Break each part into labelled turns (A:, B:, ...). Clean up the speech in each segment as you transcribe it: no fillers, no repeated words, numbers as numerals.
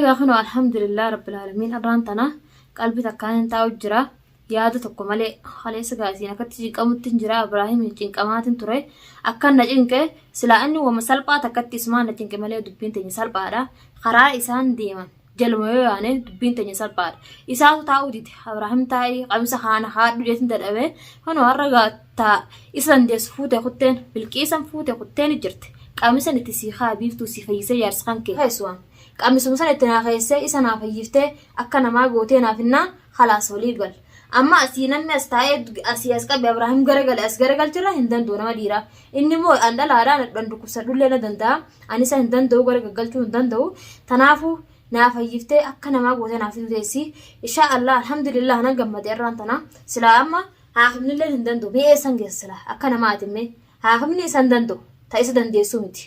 A: haga khano alhamdulillah rabbil alamin arantana qalbi takkan ta ujra yaada tokko malee khaleessa gaasiina katti qamutti jira Ibrahim cinqamaatin ture akkan na cinqe sila anni wama salphaa takkatti ismaan na cinqe malee dubbiin teenya salphaadha karaa isaan deeman jalmoo yaane dubbiin teenya salphaadha isaatu taa'u dite Ibrahim taa'ii qamisa haana haadhu jeetin dadhabe hono warra gaata isan dees fuute kutteen bilqiisan fuute kutteen jirte qamisa itti si biiftuu si fayyise yaarskan kee hayswan qamisum san itti naa fayyise isa naa fayyifte akka namaa gootee naafinna khalaas walii gal amma asii namni as taa'ee asii as qabe Ibrahim garagal jira hin danda'u nama dhiira inni immoo andalaadhaan dhandhukusadhullee na danda'a anisa hin danda'u garagalchuu hin danda'u tanaafu naa fayyifte akka namaa gootee naafii teessi insha Allah alhamdulillah nan gammade irraan tana sila amma haafimnillee hin danda'u mee san geessila akka namaatimme haafimni isan danda'u ta'isa dandeessu miti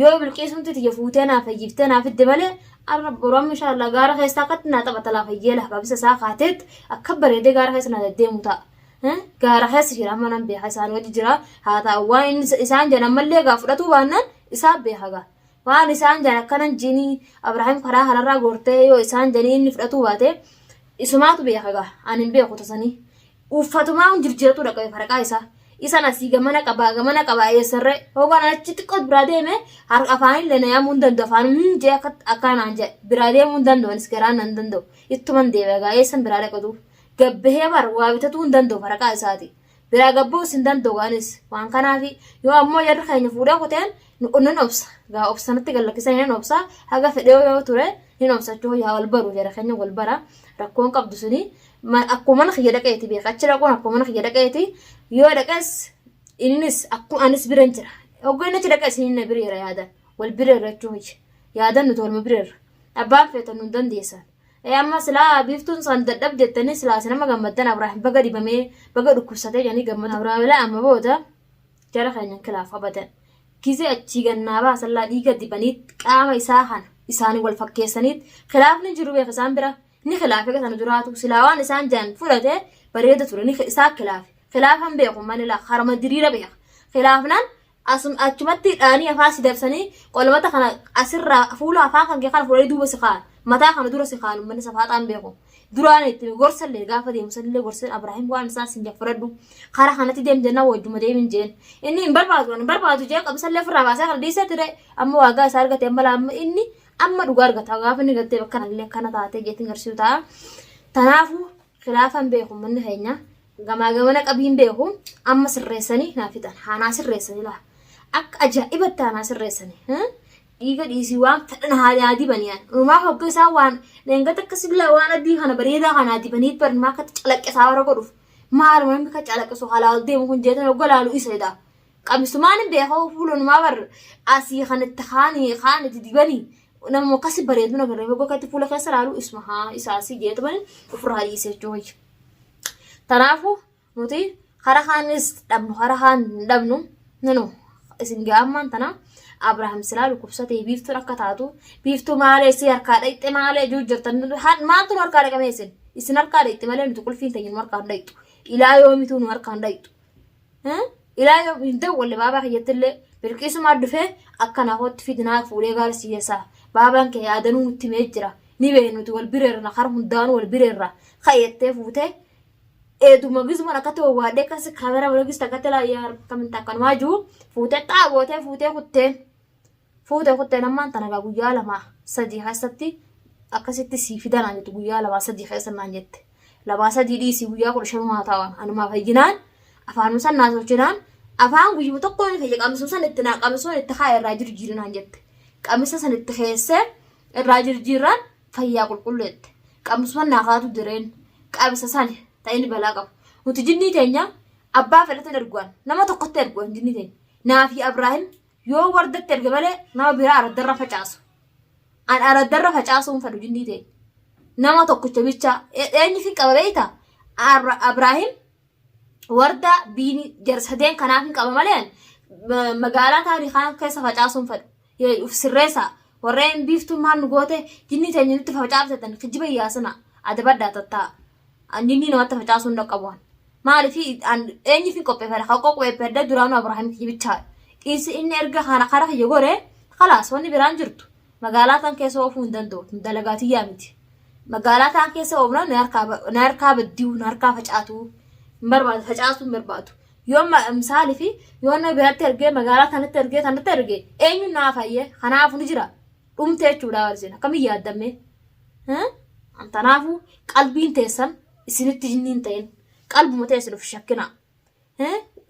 A: yoo bilqiisumti tiyya fuutee naa fayyifte naafidde malee arra borom insha Allah gaara keessaa qatti naa taphata laa fayyeela qabisa isaa kaateet akka bareedee gaara keessa naa deddeemu ta'a gaara keessa jira amma nan beeka isaan wajji jira haa ta'u waan isaan jedhan mallee gaa fudhatuu baannaan isaa beeka gaa waan isaan jedhan akkanan jinii Ibrahim karaa kanarraa gortee yoo isaan jedhanii inni fudhatuu baate isumaatu beeka gaa ani hin beeku tasanii uffatumaa jirjiratu dhaqabe faraqaa isaa isan asii gamana qaba eessarre hogaan achitti qod biraa deeme har afaan illee na yaamuu hin danda'u afaan jee akkanaan jee biraa deemuu hin danda'u anis garaan nan danda'u ittuman deebi'a eessan biraa dhaqatu gabbahee bar waa bitatuu hin danda'u faraqaa isaati biraa gabbuus hin danda'u anis waan kanaafi yoo ammoo jarri keenya fuudhaa kuteen nun obsa gaa obsanatti gallakkisan hin obsa haga fedhee yoo ture hin obsachuu yaa wal baru jarri keenya wal bara rakkoon qabdu suni akkuma na khiyya dhaqeeti beeka achi dhaquun akkuma na khiyya dhaqeeti yoo dhaqes innis akkuma anis biran jira oggoon achi dhaqes inni na bireera yaadan wal bireera jechuun yaadan nuti walma bireera abbaan feetan nun dandeessan amma silaa biiftuun san dadhab jettanii silaa sinama gammaddan Ibrahim baga dibamee baga dhukkubsatee jedhanii gammada Ibrahim amma booda jara keenyan kilaaf abadan gizee achii gannaa baasallaa dhiiga dibaniit qaama isaa kana isaanii wal fakkeessaniit kilaafni jiru beeka isaan bira ni khilaafe kana duraatu silawaan isaan jaan fudhate bareeda ture ni isaa khilaafan beeku manila harma diriira beeka khilaafnan asum achumatti dhaanii afaasi dabsanii qolmata kana asirra fuula afaan kan kana fuudhee duuba siqaan mataa kana dura siqaan manni safaataan beeku duraan itti gorsallee gaafa deemsallee gorsan Ibrahim waan isaa sinja fudhadhu kara kanatti deemjenna wajjuma deemin jeen inni hin barbaadu jee qabsallee firraa baasee kana dhiisee ture amma waagaa isaa argate amma inni amma dhugaa argata gaafa ni gattee bakka nallee kana taatee jeetiin garsiisu ta'a tanaafu khilaafan beeku manni keenya gamaa gamana qabiin beeku amma sirreessanii naafitan haanaa sirreessanii laa akka ajaa'ibatti haanaa sirreessanii dhiiga dhiisii waan fedhan haadhaa dibaniyan uumaa hogga isaa waan leengata akkasilla waan adii kana bareedaa kana dibaniit barnaa akka calaqqisaa warra godhuuf maal waan akka calaqqisu halaa deemu kun jeetan hogga laalu iseedha qamisumaan beekoo fuulunumaa bar asii kanatti haani dibanii nama kasi bareedu na garee boqotti fuula keessa laalu ismaha isaasi jeetuman ufraa dhiisee jooyi tanaafu nuti hara kaanis dhabnu nanu isin gaamman tana Ibrahim silaalu kubsatee biiftuu akka taatu biiftuu maalee si harkaa dhayxe maalee jujjirtan maantu nu harkaa dhaqameessin isin harkaa dhayxe malee nuti qulfiin teenyu nu harkaa dhayxu ilaa yoomituu nu harkaa dhayxu ilaa yoomiin dawwalle baabaa kiyyattillee bilqiisumaa dhufee akka naafootti fidinaa fuudhee gaarsiisaa baabaan kee yaadanuu nutti mee jira ni beenuti wal bireerra har hundaanu wal bireerra khayettee fuute eeduma gizuma akkatti waadee kasi kaamera wala gista akkatti la yaar kamin takkan waaju fuute xaabootee fuute kutteen ammaan tana gaa guyyaa lama sadii keessatti akkasitti sii fidanaan jettu guyyaa lama sadii keessa naan jette lama sadii dhiisii guyyaa 15 ta'an anumaa fayyinaan afaan san naasochinaan afaan guyyuma tokko ni fayya qamisuun san itti naa qamisuun itti haa irraa jirjiirinaan jette qamisa san itti keessee irraa jirjiirraan fayyaa qulqulleette qamisuun naaqaatu direen qabisa san ta'in balaa qabu nuti jinnii teenya abbaa fedhatan erguwan nama tokkotti erguwan jinnii teenya naafi Ibrahim yoo wardatti erga malee nama biraa araddarra facaasu an araddarra facaasuun fedhu jinnii teenya nama tokkicha bicha eenyu fi qaba beeyta Ibrahim warda biini jarsadeen kanaaf hin qaba malee magaalaa taariikhaan keessa facaasuun fedhu sirreessa warreen biiftummaan nu goote jinnii teenya nutti facaafsatan kijiba yaasana adabaddaa tattaa anjinni namatti facaasuun dhaqqabuun maalifi eenyu fi qopheeffadha haa qopheeffadha duraanu Ibrahim kibichaa dhiisi inni erga kana kara kiyya gore khalaas wanni biraan jirtu magaalaa keessa oofuu hin danda'u dalagaatii yaamiti magaalaa keessa oofna narkaa badduu narkaa facaatu hin barbaadu facaatu hin barbaadu yoo misaali fi yoo na biratti ergee magaalaa tanatti ergee eenyu naafayyee kanaaf ni jira dhumtee jechuudha warreen akkamiin yaaddamee antanaafu qalbiin teessan isinitti jinniin ta'in qalbuma teessan of shakkina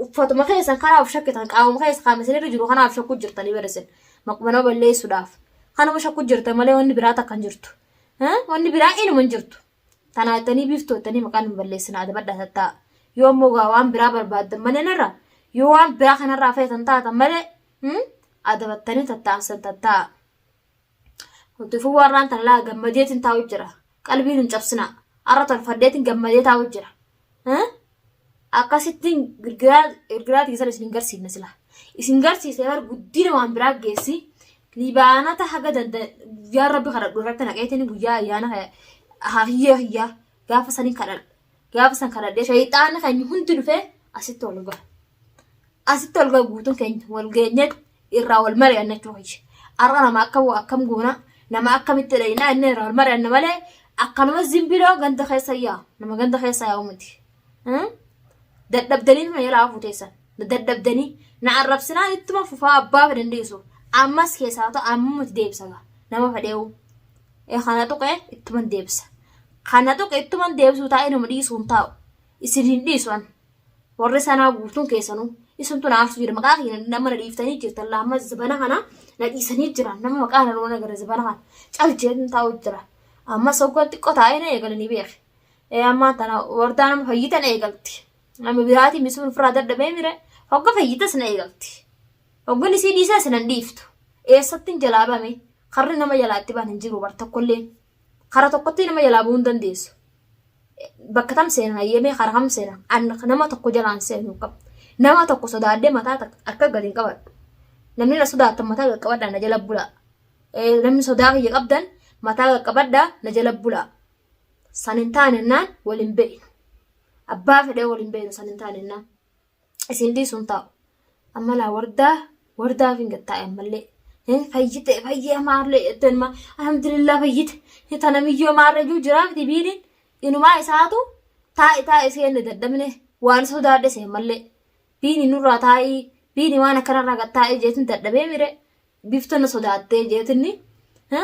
A: uffatuma keessan kanaaf shakkitan qaamuma keessa qaamni jiru kanaaf shakku jirtanii barreessan maqmanoo balleessuudhaaf kanuma shakku jirtan malee wanni biraa takkan jirtu wanni biraa inuma jirtu tanaatanii biiftootanii maqaan hin balleessinaa adabadhaa tattaa yoo mogaa waan biraa barbaaddan malee narra yoo waan biraa kanarraa feetan taatan malee adabattanii tattaansan tattaa huntifuu warraan tanlaa gammadeetiin taa'u jira qalbiin hin cabsina arra tolfaddeetiin gammadee taa'u jira akkasittiin girgiraa tiisan isin garsiifna sila isin garsiisee bar guddina waan biraa geessi libaanata haga guyyaa rabbi kadhadhu irratti naqeetiin guyyaa ayyaana hiyyaa gaafa sanii kadhadhu gaafa san kadhadhee shayxaanni keenya hundi dhufee asitti ol ga'a guutuun keenya wal geenyeet irraa wal mari'annachuu hojii arra nama akkam goona nama akkamitti dhaynaa inni irraa wal mari'anna malee akkanuma zimbiloo ganda keessa yaa nama ganda keessa yaa'u miti dadhabdanii nama yalaa fuuteessan dadhabdanii na arrabsinaan ittuma fufaa abbaa dandeessu ammas keessaa ta'u ammumatti deebisa nama fadheewu kana tuqee ittuma deebisa kana tuqee ittuma deebisuu taa'ee nama dhiisuun taa'u isin hin dhiisuan warri sanaa guutuun keessanuu isin tun aarsu jira maqaa keenya nama na dhiiftanii jirtan laamma zibana kana na dhiisanii jiran nama maqaa na loona gara zibana kana caljeetin taa'u jira amma soggoon xiqqoo taa'ee na eegalanii beeke ammaa tana wardaa nama fayyitan eegalti nama biraatiin misuun ofirraa dadhabee mire hogga fayyitas na eegalti hoggan isii dhiisaa sinan dhiiftu eessattiin jalaa bame karri nama jalaatti baan hin jiru bar tokkollee kara tokkotti nama jalaa bu'uu hin dandeessu bakka tam seenan ayyemee kara kam seenan nama tokko jalaan seenuu qaba nama tokko sodaadee mataa akka gadiin qabadhu namni na sodaatan mataa qaqqabadhaa na jala bulaa namni sodaa kiyya qabdan mataa qaqqabadhaa na jala bulaa sanin taanennaan waliin beeknu abbaa fedhee waliin beeknu sanin taanennaan isin dhiisuun taa'u amma laa wardaa fi gattaa'e ammallee fayyee maarlee ettenuma alhamdulillah fayyite tanamiyyoo maarree juu jiraafti biiniin inumaa isaatu taa'e seenne dadhabne waan sodaadhe seen mallee biini nurraa taa'ii biini waan akkanarraa gattaa'e jeetin dadhabee mire biftonna sodaattee jeetinni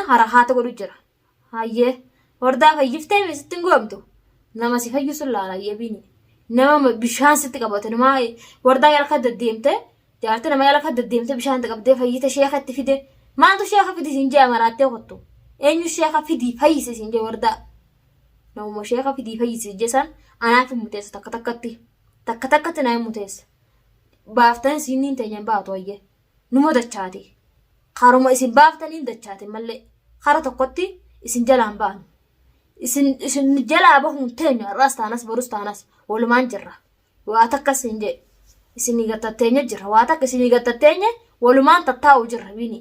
A: hara haata godhu jira hayyee wardaa fayyiftee sittin goomtu nama si fayyisuun laalayyee biini nama bishaan sitti qabate numaa wardaa yaalka deddeemte jaartii nama yaalka deddeemte bishaan itti qabdee fayyite sheeka itti fide maaltu sheeka fidi siin jee maraattee kottu eenyu sheeka fidii fayyise siin jee wardaa namuma sheeka fidii fayyise jesan anaaf hin muteessa takka takkatti naa hin muteessa baaftan isiniin teenyaan baatu wayye numa dachaate karuma isin baaftaniin dachaate mallee kara tokkotti isin jalaan baanu isin jalaa bahuun teenya irraas taanas borus taanas walumaan jirra waa takka isin jee isinii gattatteenye jirra waa takka isinii gattatteenye walumaan tattaa'u jirra bini